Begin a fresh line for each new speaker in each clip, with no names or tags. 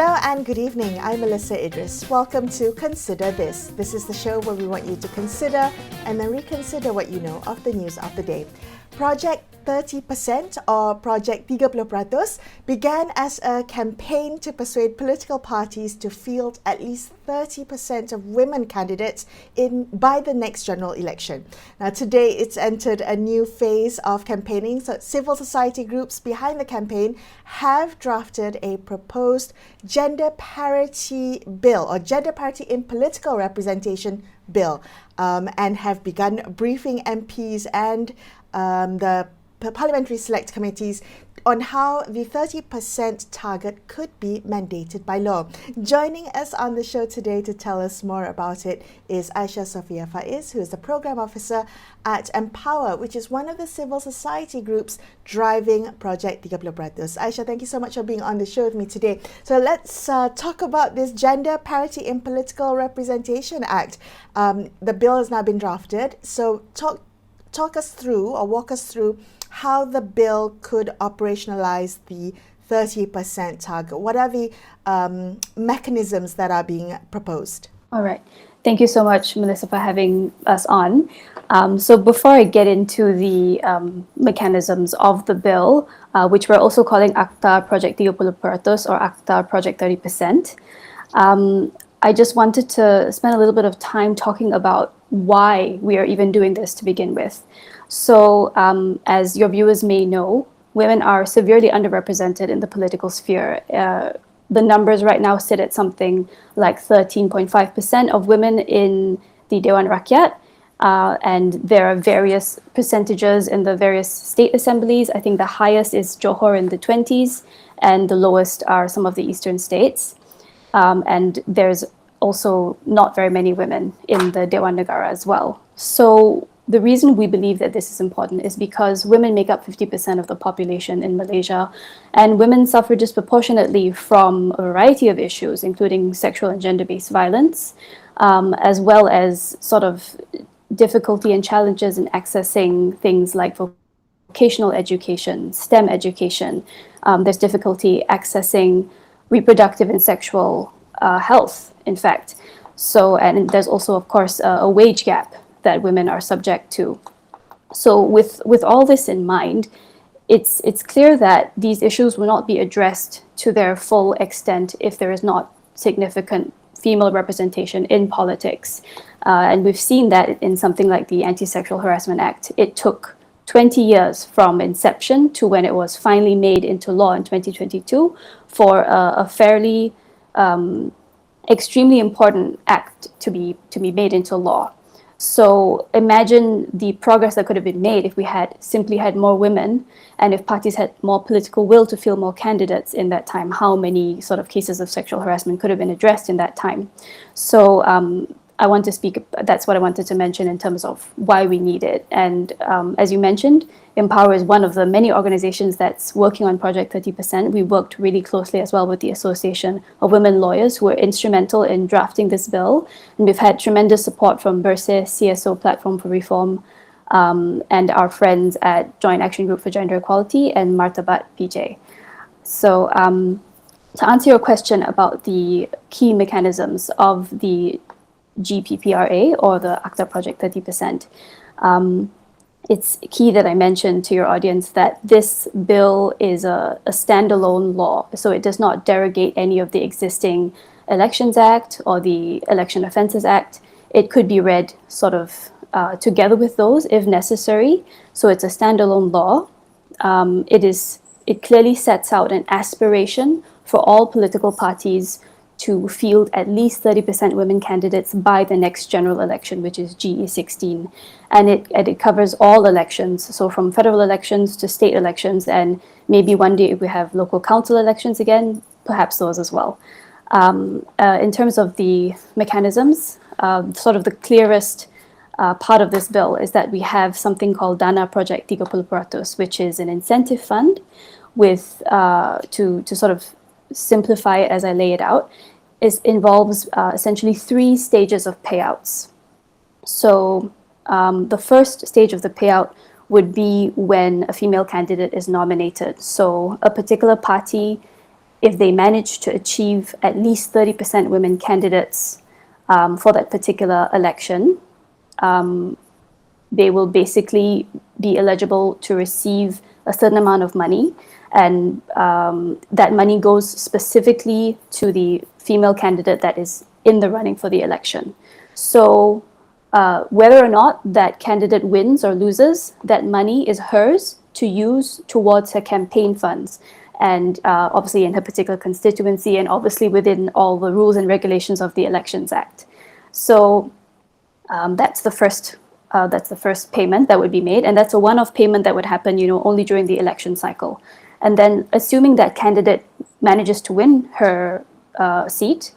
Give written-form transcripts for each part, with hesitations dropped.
Hello and good evening. I'm Melisa Idris. Welcome to Consider This. This is the show where we want you to consider and then reconsider what you know of the news of the day. Projek 30% or Projek 30% began as a campaign to persuade political parties to field at least 30% of women candidates by the next general election. Now today it's entered a new phase of campaigning, so civil society groups behind the campaign have drafted a proposed Gender Parity Bill or Gender Parity in Political Representation Bill and have begun briefing MPs and the parliamentary select committees on how the 30% target could be mandated by law. Joining us on the show today to tell us more about it is Ayesha Sofia Faiz, who is the program officer at Empower, which is one of the civil society groups driving Projek 30%. Ayesha, thank you so much for being on the show with me today. So let's talk about this Gender Parity in Political Representation Act. The bill has now been drafted. So talk us through or walk us through how the bill could operationalize the 30% target. What are the mechanisms that are being proposed?
All right. Thank you so much, Melissa, for having us on. So before I get into the mechanisms of the bill, which we're also calling Akta Projek 30% or Akta Projek 30%, I just wanted to spend a little bit of time talking about why we are even doing this to begin with. So as your viewers may know, women are severely underrepresented in the political sphere. The numbers right now sit at something like 13.5% of women in the Dewan Rakyat, and there are various percentages in the various state assemblies. I think the highest is Johor in the 20s, and the lowest are some of the eastern states. And there's also not very many women in the Dewan Negara as well. So the reason we believe that this is important is because women make up 50% of the population in Malaysia, and women suffer disproportionately from a variety of issues, including sexual and gender-based violence, as well as sort of difficulty and challenges in accessing things like vocational education, STEM education. There's difficulty accessing reproductive and sexual health, in fact. So, and there's also, of course, a wage gap that women are subject to. So with all this in mind, it's clear that these issues will not be addressed to their full extent if there is not significant female representation in politics. And we've seen that in something like the Anti-Sexual Harassment Act. It took 20 years from inception to when it was finally made into law in 2022 for a fairly extremely important act to be made into law. So imagine the progress that could have been made if we had simply had more women and if parties had more political will to field more candidates in that time. How many sort of cases of sexual harassment could have been addressed in that time? So I want to speak, that's what I wanted to mention in terms of why we need it. And as you mentioned, Empower is one of the many organizations that's working on Projek 30%. We worked really closely as well with the Association of Women Lawyers who were instrumental in drafting this bill. And we've had tremendous support from Bersih, CSO Platform for Reform, and our friends at Joint Action Group for Gender Equality and Martabat PJ. So to answer your question about the key mechanisms of the GPPRA or the Akta Projek 30%, it's key that I mentioned to your audience that this bill is a standalone law, so it does not derogate any of the existing Elections Act or the Election Offences Act. It could be read sort of together with those if necessary, so it's a standalone law. It clearly sets out an aspiration for all political parties to field at least 30% women candidates by the next general election, which is GE16. And it covers all elections, so from federal elections to state elections, and maybe one day if we have local council elections again, perhaps those as well. In terms of the mechanisms, sort of the clearest part of this bill is that we have something called Dana Projek 30%, which is an incentive fund with, to sort of simplify it as I lay it out, involves essentially 3 stages of payouts. So the first stage of the payout would be when a female candidate is nominated. So a particular party if they manage to achieve at least 30% women candidates for that particular election, they will basically be eligible to receive a certain amount of money, and that money goes specifically to the female candidate that is in the running for the election. So whether or not that candidate wins or loses, that money is hers to use towards her campaign funds, and obviously in her particular constituency, and obviously within all the rules and regulations of the Elections Act. So that's the first payment that would be made, and that's a one-off payment that would happen, only during the election cycle. And then, assuming that candidate manages to win her seat,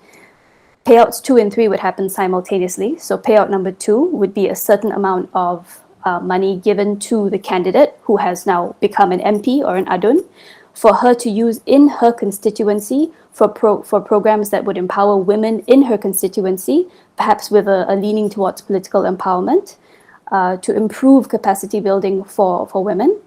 payouts 2 and 3 would happen simultaneously. So payout number 2 would be a certain amount of money given to the candidate who has now become an MP or an ADUN, for her to use in her constituency for programs that would empower women in her constituency, perhaps with a leaning towards political empowerment, to improve capacity building for women.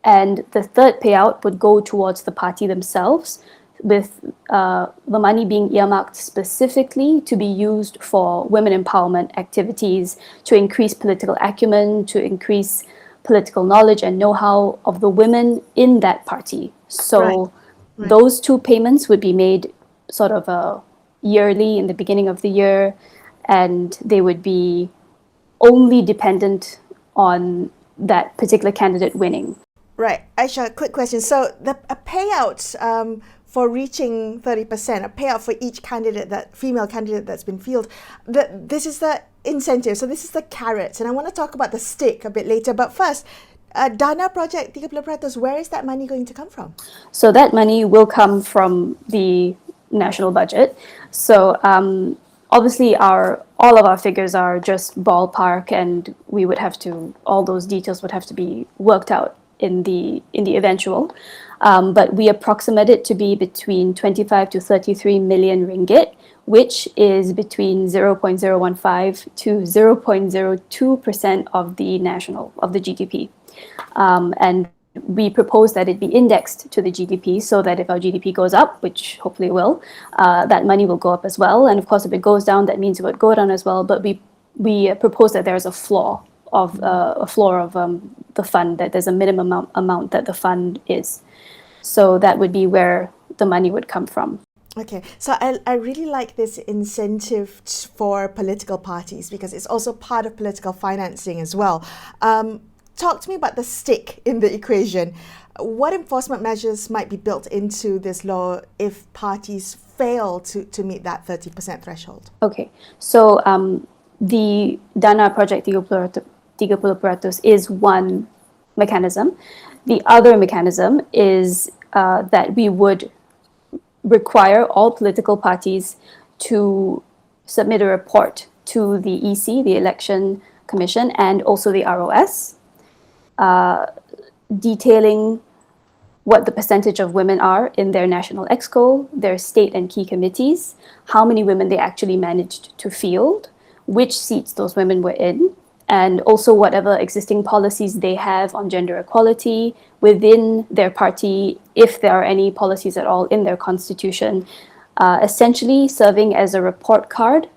And the third payout would go towards the party themselves, with the money being earmarked specifically to be used for women empowerment activities, to increase political acumen, to increase political knowledge and know-how of the women in that party. So right. Those 2 payments would be made sort of yearly in the beginning of the year, and they would be only dependent on that particular candidate winning.
Right. Ayesha, quick question. So a payout for reaching 30%, a payout for each female candidate that's been fielded, this is the incentive. So this is the carrots. And I want to talk about the stick a bit later. But first, Dana Projek 30%, where is that money going to come from?
So that money will come from the national budget. So obviously all of our figures are just ballpark, and we would have to, all those details would have to be worked out in the eventual. But we approximate it to be between 25 to 33 million ringgit, which is between 0.015 to 0.02% of the GDP. And we propose that it be indexed to the GDP, so that if our GDP goes up, which hopefully it will, that money will go up as well. And of course, if it goes down, that means it would go down as well. But we propose that there's a floor of the fund, that there's a minimum amount that the fund is. So that would be where the money would come from.
Okay, so I really like this incentive for political parties, because it's also part of political financing as well. Talk to me about the stick in the equation. What enforcement measures might be built into this law if parties fail to meet that 30% threshold? Okay,
so the Dana Projek 30% is one mechanism. The other mechanism is that we would require all political parties to submit a report to the EC, the Election Commission, and also the ROS, detailing what the percentage of women are in their national EXCO, their state and key committees, how many women they actually managed to field, which seats those women were in, and also whatever existing policies they have on gender equality within their party, if there are any policies at all in their constitution, essentially serving as a report card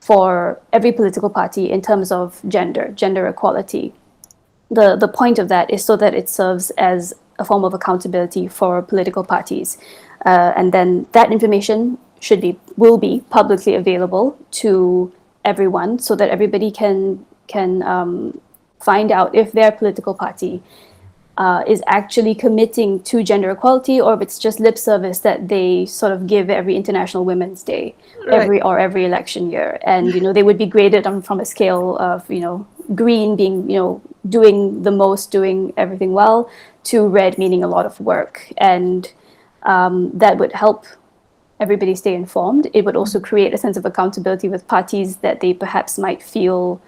for every political party in terms of gender equality. The point of that is so that it serves as a form of accountability for political parties. And then that information will be publicly available to everyone, so that everybody can find out if their political party is actually committing to gender equality, or if it's just lip service that they sort of give every International Women's Day, right, every election year. And they would be graded from a scale of green being doing the most, doing everything well, to red meaning a lot of work. And that would help everybody stay informed. It would also create a sense of accountability with parties that they perhaps might feel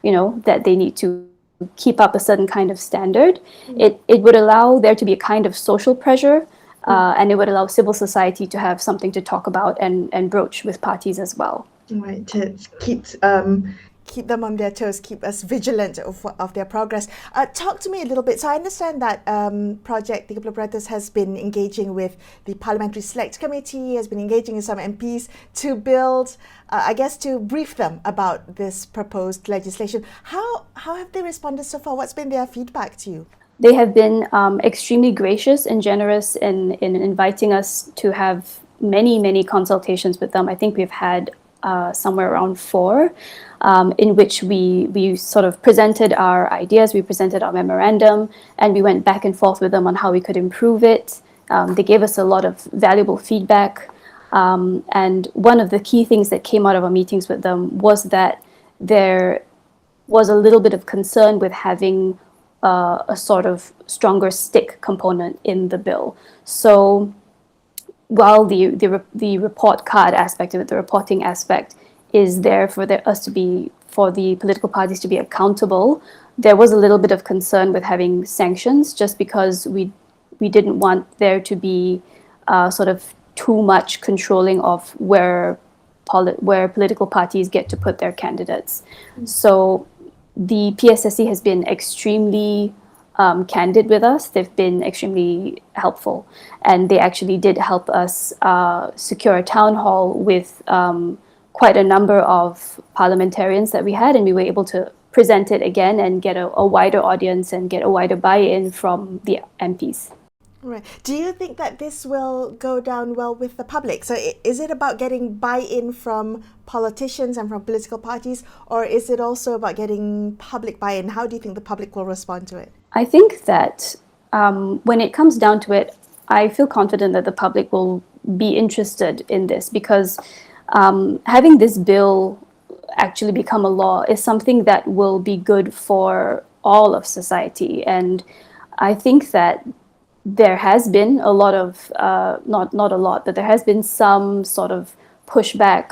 that they need to keep up a certain kind of standard. It would allow there to be a kind of social pressure, and it would allow civil society to have something to talk about and broach with parties as well.
Right, to keep keep them on their toes, keep us vigilant of their progress. Talk to me a little bit. So I understand that Projek 30% has been engaging with the Parliamentary Select Committee, has been engaging with some MPs to build, to brief them about this proposed legislation. How have they responded so far? What's been their feedback to you?
They have been extremely gracious and generous in inviting us to have many consultations with them. I think we've had somewhere around 4, in which we sort of presented our ideas, we presented our memorandum, and we went back and forth with them on how we could improve it. They gave us a lot of valuable feedback. And one of the key things that came out of our meetings with them was that there was a little bit of concern with having a sort of stronger stick component in the bill. So while the report card aspect of it, the reporting aspect, is there for the political parties to be accountable, there was a little bit of concern with having sanctions, just because we didn't want there to be sort of too much controlling of where political parties get to put their candidates. So the PSSC has been extremely candid with us. They've been extremely helpful, and they actually did help us secure a town hall with quite a number of parliamentarians that we had, and we were able to present it again and get a wider audience and get a wider buy-in from the MPs.
Right. Do you think that this will go down well with the public? So is it about getting buy-in from politicians and from political parties, or is it also about getting public buy-in? How do you think the public will respond to it?
I think that when it comes down to it, I feel confident that the public will be interested in this, because having this bill actually become a law is something that will be good for all of society. And I think that there has been a lot of, not a lot, but there has been some sort of pushback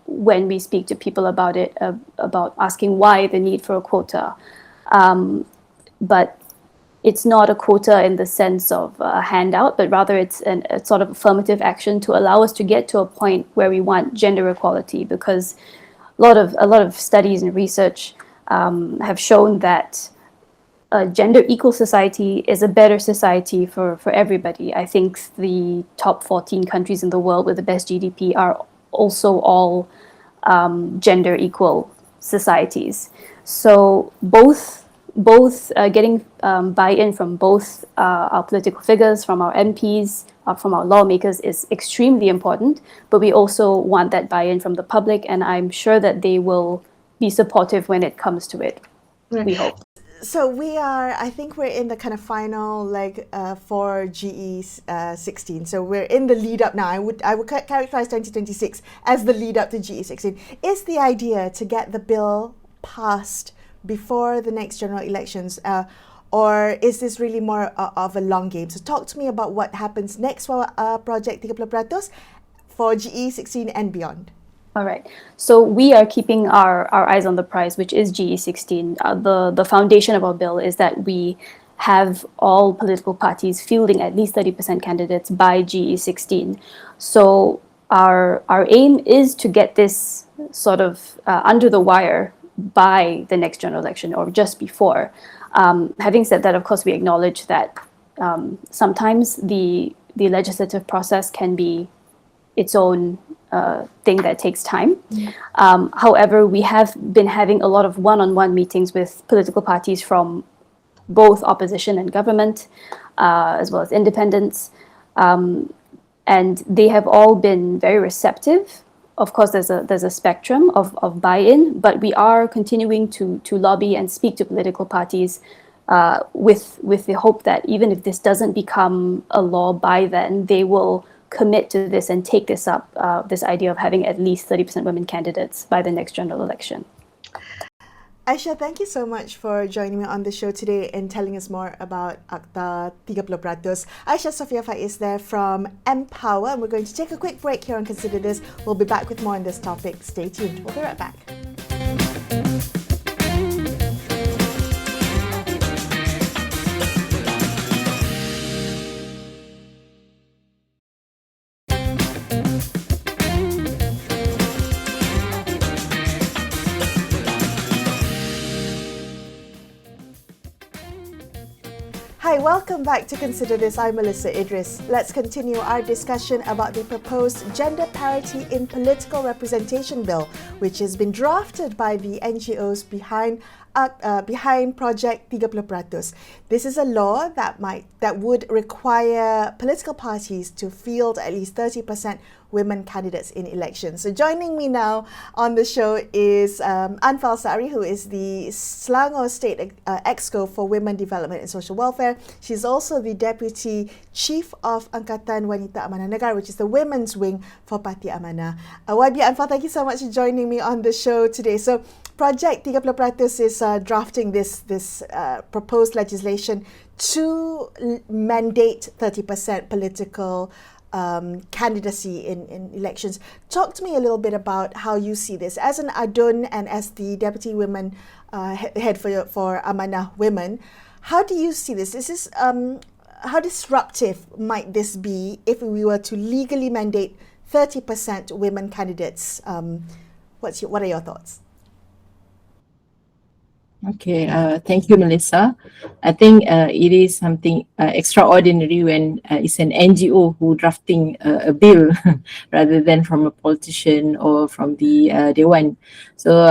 when we speak to people about it, about asking why the need for a quota. But it's not a quota in the sense of a handout, but rather it's a sort of affirmative action to allow us to get to a point where we want gender equality, because a lot of studies and research have shown that a gender equal society is a better society for everybody. I think the top 14 countries in the world with the best GDP are also all gender equal societies. So both getting buy-in from both our political figures, from our MPs, from our lawmakers is extremely important, but we also want that buy-in from the public, and I'm sure that they will be supportive when it comes to it. We hope.
So I think we're in the kind of final leg for GE16. So we're in the lead up now. I would characterize 2026 as the lead up to GE16. Is the idea to get the bill passed before the next general elections, or is this really more of a long game? So talk to me about what happens next for Projek 30% for GE16 and beyond.
All right. So we are keeping our eyes on the prize, which is GE16. The foundation of our bill is that we have all political parties fielding at least 30% candidates by GE16. So our aim is to get this sort of under the wire by the next general election, or just before. Having said that, of course, we acknowledge that sometimes the legislative process can be its own thing that takes time. However, we have been having a lot of one-on-one meetings with political parties from both opposition and government, as well as independents, and they have all been very receptive. Of course, there's a spectrum of buy-in, but we are continuing to lobby and speak to political parties with the hope that even if this doesn't become a law by then, they will commit to this and take this up, this idea of having at least 30% women candidates by the next general election.
Ayesha, thank you so much for joining me on the show today and telling us more about Akta 30%. Ayesha Sofia Faiz there from Empower, and we're going to take a quick break here on Consider This. We'll be back with more on this topic. Stay tuned. We'll be right back. Hi, welcome back to Consider This. I'm Melisa Idris. Let's continue our discussion about the proposed Gender Parity in Political Representation Bill, which has been drafted by the NGOs behind Projek 30%. This is a law that would require political parties to field at least 30% women candidates in elections. So joining me now on the show is Anfaal Saari, who is the Selangor State EXCO for Women Development and Social Welfare. She's also the Deputy Chief of Angkatan Wanita AMANAH Negara, which is the women's wing for Parti AMANAH. YB Anfaal, thank you so much for joining me on the show today. So Projek 30% is drafting this proposed legislation to mandate 30% political candidacy in elections. Talk to me a little bit about how you see this as an ADUN and as the Deputy Women Head for AMANAH Women. How do you see this? How disruptive might this be if we were to legally mandate 30% women candidates? What are your thoughts?
Okay, thank you, Melissa. I think it is something extraordinary when it's an NGO who drafting a bill rather than from a politician or from the Dewan. So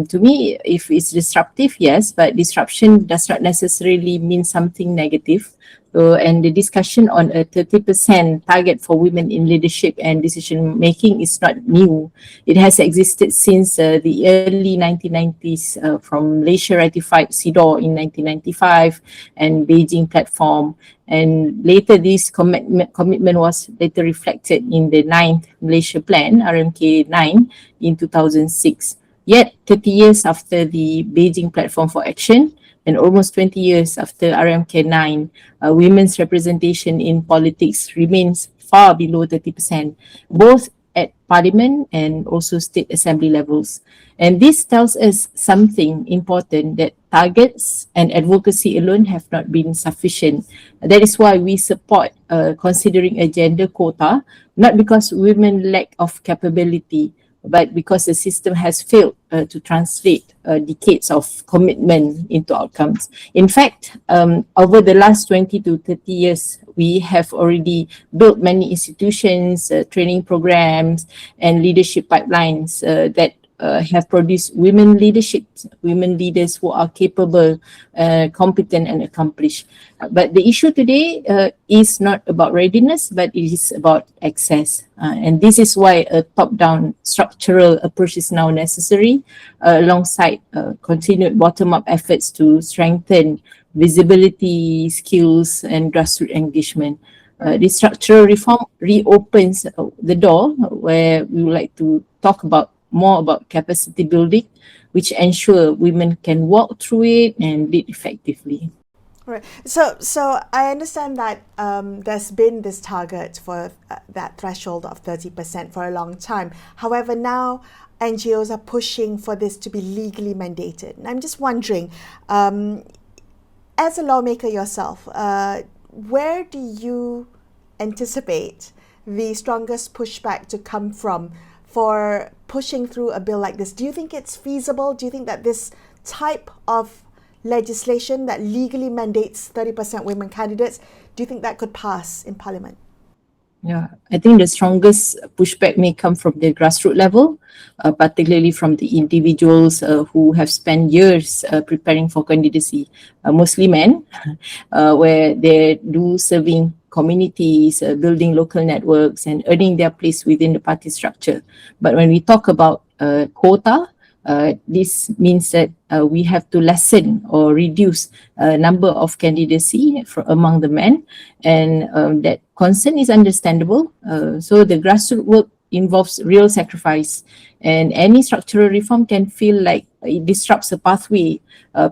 to me, if it's disruptive, yes, but disruption does not necessarily mean something negative. So, and the discussion on a 30% target for women in leadership and decision making is not new. It has existed since the early 1990s from Malaysia ratified CEDAW in 1995 and Beijing platform. And later this commitment was later reflected in the 9th Malaysia Plan, RMK 9, in 2006. Yet 30 years after the Beijing Platform for Action, and almost 20 years after RMK 9, women's representation in politics remains far below 30%, both at parliament and also state assembly levels. And this tells us something important, that targets and advocacy alone have not been sufficient. That is why we support considering a gender quota, not because women lack of capability, but because the system has failed to translate decades of commitment into outcomes. In fact, over the last 20 to 30 years, we have already built many institutions, training programs, and leadership pipelines that have produced women leaders who are capable, competent, and accomplished. But the issue today is not about readiness, but it is about access. And this is why a top-down structural approach is now necessary, alongside continued bottom-up efforts to strengthen visibility, skills, and grassroots engagement. This structural reform reopens the door where we would like to talk more about capacity building, which ensure women can walk through it and lead effectively.
Right. So I understand that there's been this target for that threshold of 30% for a long time. However, now NGOs are pushing for this to be legally mandated. And I'm just wondering, as a lawmaker yourself, where do you anticipate the strongest pushback to come from for pushing through a bill like this? Do you think it's feasible? Do you think that this type of legislation that legally mandates 30% women candidates, do you think that could pass in Parliament?
Yeah, I think the strongest pushback may come from the grassroots level, particularly from the individuals who have spent years preparing for candidacy, mostly men, where they do serving communities, building local networks, and earning their place within the party structure. But when we talk about quota, this means that we have to lessen or reduce number of candidacy among the men, and that concern is understandable. So the grassroots work involves real sacrifice, and any structural reform can feel like it disrupts a pathway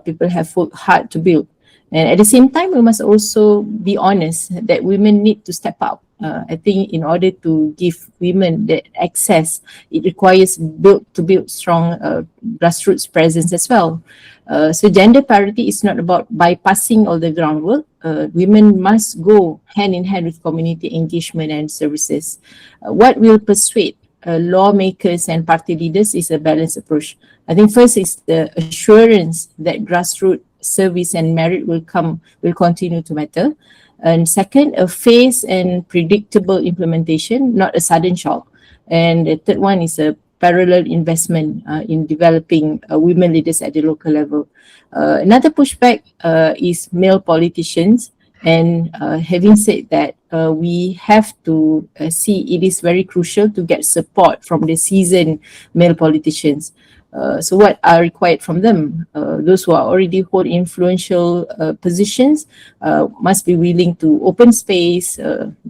people have worked hard to build. And at the same time, we must also be honest that women need to step up. I think in order to give women that access, it requires to build strong grassroots presence as well. So gender parity is not about bypassing all the groundwork. Women must go hand in hand with community engagement and services. What will persuade lawmakers and party leaders is a balanced approach. I think first is the assurance that grassroots service and merit will continue to matter. And second, a phased and predictable implementation, not a sudden shock. And the third one is a parallel investment in developing women leaders at the local level. Another pushback is male politicians. And having said that, we have to see it is very crucial to get support from the seasoned male politicians. So what are required from them? Those who are already hold influential positions must be willing to open space,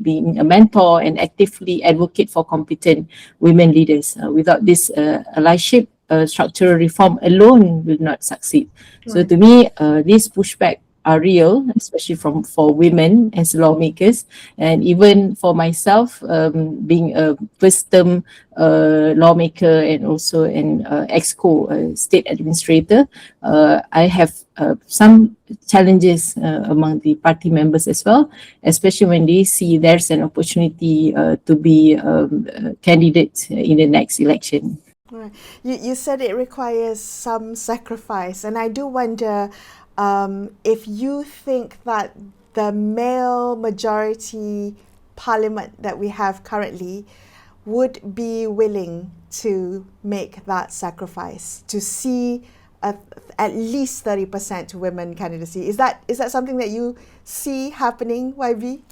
being a mentor and actively advocate for competent women leaders. Without this allyship, structural reform alone will not succeed. So to me, this pushback are real, especially for women as lawmakers, and even for myself, being a first-term lawmaker and also an EXCO state administrator, I have some challenges among the party members as well, especially when they see there's an opportunity to be a candidate in the next election.
Right. You said it requires some sacrifice, and I do wonder if you think that the male majority parliament that we have currently would be willing to make that sacrifice to see at least 30% women candidacy. Is that something that you see happening, YB?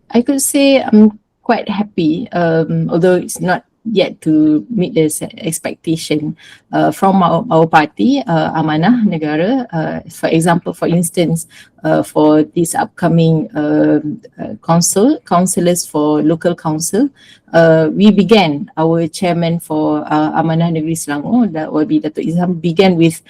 I could say I'm quite happy, although it's not yet to meet this expectation from our party, AMANAH, Negara. For instance, for this upcoming councillors for local council, we began, our chairman for AMANAH Negeri Selangor, that will be Dato' Izham, began with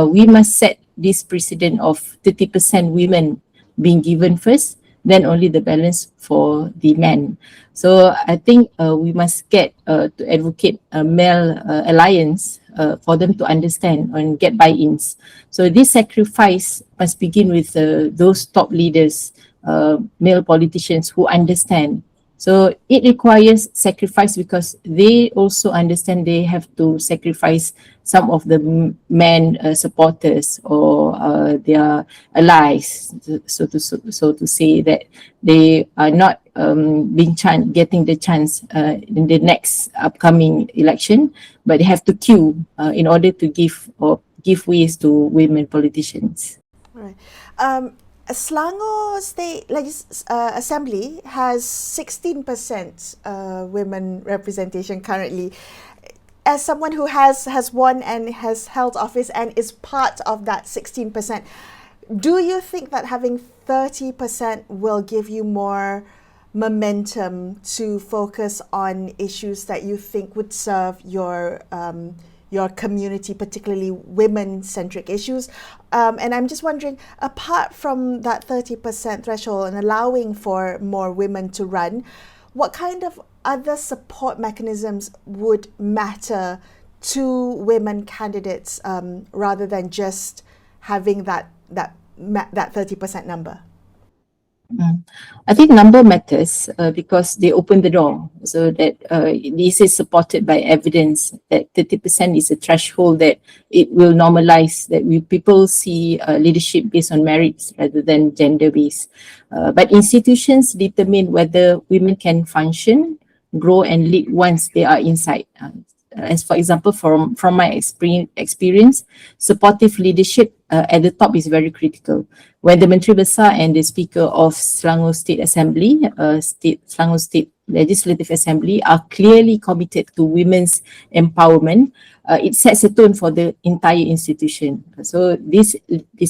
we must set this precedent of 30% women being given first, then only the balance for the men. So I think we must get to advocate a male alliance for them to understand and get buy-ins. So this sacrifice must begin with those top leaders, male politicians who understand. So it requires sacrifice because they also understand they have to sacrifice some of the men supporters or their allies, so to say, that they are not getting the chance in the next upcoming election, but they have to queue in order to give ways to women politicians.
Right. Selangor State Assembly has 16% women representation currently. As someone who has won and has held office and is part of that 16%, do you think that having 30% will give you more momentum to focus on issues that you think would serve your community, particularly women-centric issues? And I'm just wondering, apart from that 30% threshold and allowing for more women to run, what kind of other support mechanisms would matter to women candidates rather than just having that 30% number?
I think number matters because they open the door, so that this is supported by evidence that 30% is a threshold that it will normalize, that people see leadership based on merits rather than gender based. But institutions determine whether women can function, grow and lead once they are inside. As for example, from my experience, supportive leadership at the top is very critical. When the Menteri Besar and the Speaker of Selangor State Assembly, Selangor State Legislative Assembly are clearly committed to women's empowerment, it sets a tone for the entire institution. So this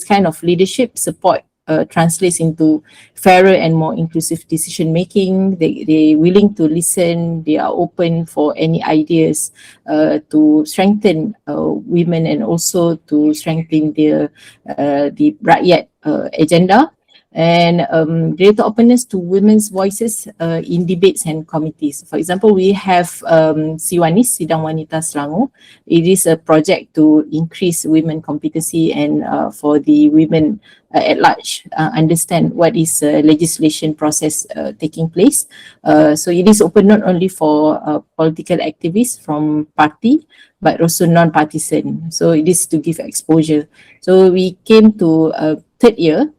kind of leadership support translates into fairer and more inclusive decision making. They're willing to listen. They are open for any ideas to strengthen women and also to strengthen the rakyat agenda. and greater openness to women's voices in debates and committees. For example, we have Siwanis, Sidang Wanita Selangor. It is a project to increase women competency and for the women at large understand what is legislation process taking place. So it is open not only for political activists from party, but also non-partisan. So it is to give exposure. So we came to third year.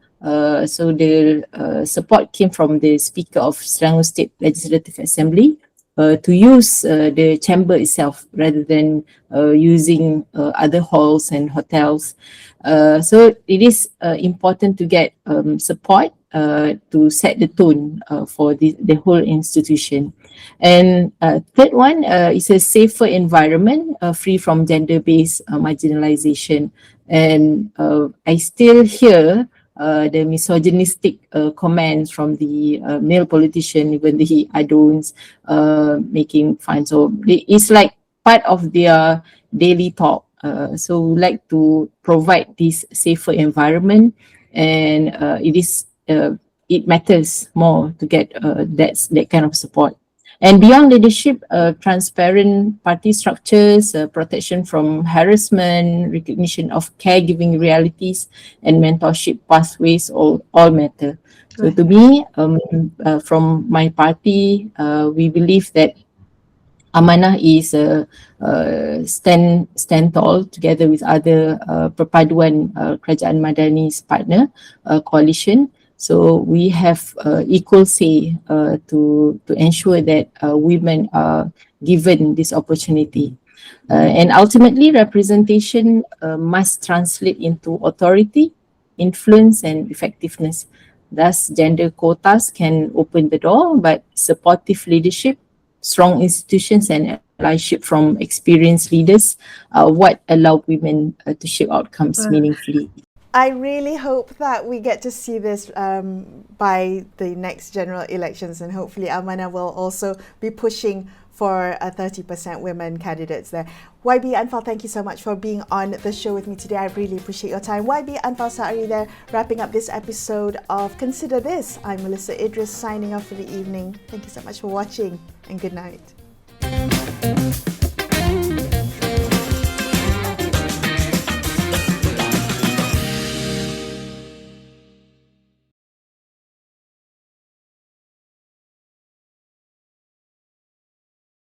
So the support came from the Speaker of Selangor State Legislative Assembly to use the chamber itself rather than using other halls and hotels. So it is important to get support to set the tone for the whole institution. And third one is a safer environment free from gender-based marginalization. And I still hear the misogynistic comments from the male politician, even the adons making fun. So it's like part of their daily talk. So we like to provide this safer environment, and it matters more to get that kind of support. And beyond leadership, transparent party structures, protection from harassment, recognition of caregiving realities, and mentorship pathways all matter. So to me, from my party, we believe that AMANAH is stand tall together with other Perpaduan Kerajaan Madani's partner coalition. So we have equal say to ensure that women are given this opportunity. And ultimately, representation must translate into authority, influence, and effectiveness. Thus, gender quotas can open the door, but supportive leadership, strong institutions, and allyship from experienced leaders are what allow women to shape outcomes meaningfully.
I really hope that we get to see this by the next general elections, and hopefully AMANAH will also be pushing for 30% women candidates there. YB Anfaal, thank you so much for being on the show with me today. I really appreciate your time. YB Anfaal Saari there, wrapping up this episode of Consider This. I'm Melisa Idris signing off for the evening. Thank you so much for watching, and good night.